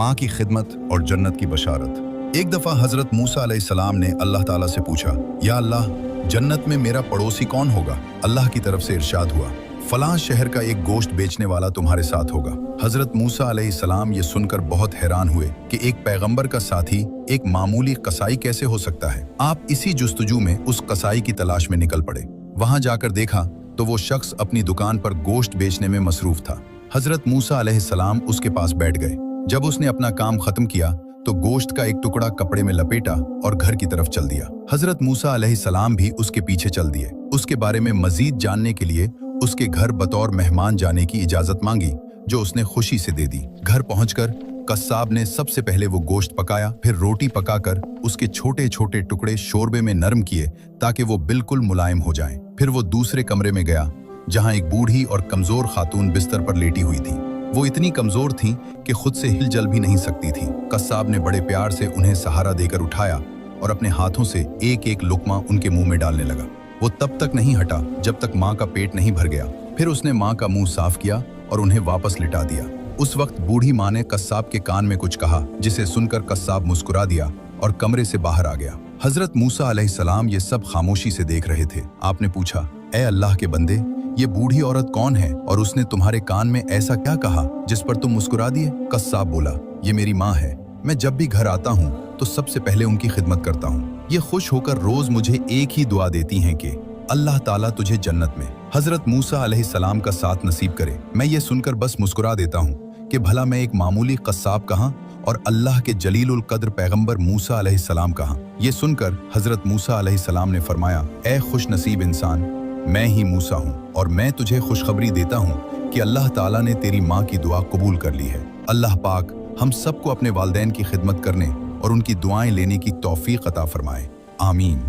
माँ की खिदमत और जन्नत की बशारत। एक दफ़ा हज़रत मूसा अलैहिस्सलाम ने अल्लाह ताला से पूछा, या अल्लाह, जन्नत में मेरा पड़ोसी कौन होगा? अल्लाह की तरफ से इरशाद हुआ, फलां शहर का एक गोश्त बेचने वाला तुम्हारे साथ होगा। हज़रत मूसा अलैहिस्सलाम ये सुनकर बहुत हैरान हुए कि एक पैगंबर का साथी एक मामूली कसाई कैसे हो सकता है। आप इसी जुस्तजू में उस कसाई की तलाश में निकल पड़े। वहां जाकर देखा तो वो शख्स अपनी दुकान पर गोश्त बेचने में मसरूफ था। हज़रत मूसा अलैहिस्सलाम उसके पास बैठ गए। जब उसने अपना काम खत्म किया तो गोश्त का एक टुकड़ा कपड़े में लपेटा और घर की तरफ चल दिया। हज़रत मूसा अलैहिस्सलाम भी उसके पीछे चल दिए। उसके बारे में मजीद जानने के लिए उसके घर बतौर मेहमान जाने की इजाजत मांगी, जो उसने खुशी से दे दी। घर पहुंचकर कस्साब ने सबसे पहले वो गोश्त पकाया, फिर रोटी पकाकर उसके छोटे छोटे टुकड़े शोरबे में नरम किए ताकि वो बिल्कुल मुलायम हो जाएं। फिर वो दूसरे कमरे में गया जहां एक बूढ़ी और कमजोर खातून बिस्तर पर लेटी हुई थी। वो इतनी कमजोर थी कि खुद से हिल जल भी नहीं सकती थी। कस्साब ने बड़े प्यार से उन्हें सहारा देकर उठाया और अपने हाथों से एक एक लुकमा उनके मुंह में डालने लगा। वो तब तक नहीं हटा जब तक माँ का पेट नहीं भर गया। फिर उसने माँ का मुंह साफ किया और उन्हें वापस लिटा दिया। उस वक्त बूढ़ी माँ ने कस्साब के कान में कुछ कहा, जिसे सुनकर कस्साब मुस्कुरा दिया और कमरे से बाहर आ गया। हजरत मूसा अलैहिस्सलाम ये सब खामोशी से देख रहे थे। आपने पूछा, ए अल्लाह के बंदे, ये बूढ़ी औरत कौन है और उसने तुम्हारे कान में ऐसा क्या कहा जिस पर तुम मुस्कुरा दिए? कस्साब बोला, ये मेरी माँ है। मैं जब भी घर आता हूँ तो सबसे पहले उनकी खिदमत करता हूँ। ये खुश होकर रोज मुझे एक ही दुआ देती हैं कि अल्लाह ताला तुझे जन्नत में हजरत मूसा अलैहिस्सलाम का साथ नसीब करे। मैं ये सुनकर बस मुस्कुरा देता हूँ कि भला मैं एक मामूली कस्साब कहाँ और अल्लाह के जलीलुल कद्र पैगंबर मूसा अलैहिस्सलाम कहाँ। ये सुनकर हजरत मूसा अलैहिस्सलाम ने फरमाया, ए खुश नसीब इंसान, मैं ही मूसा हूँ और मैं तुझे खुशखबरी देता हूँ कि अल्लाह ताला ने तेरी माँ की दुआ कबूल कर ली है। अल्लाह पाक हम सबको अपने वालिदैन की खिदमत करने और उनकी दुआएं लेने की तौफीक अता फरमाए। आमीन।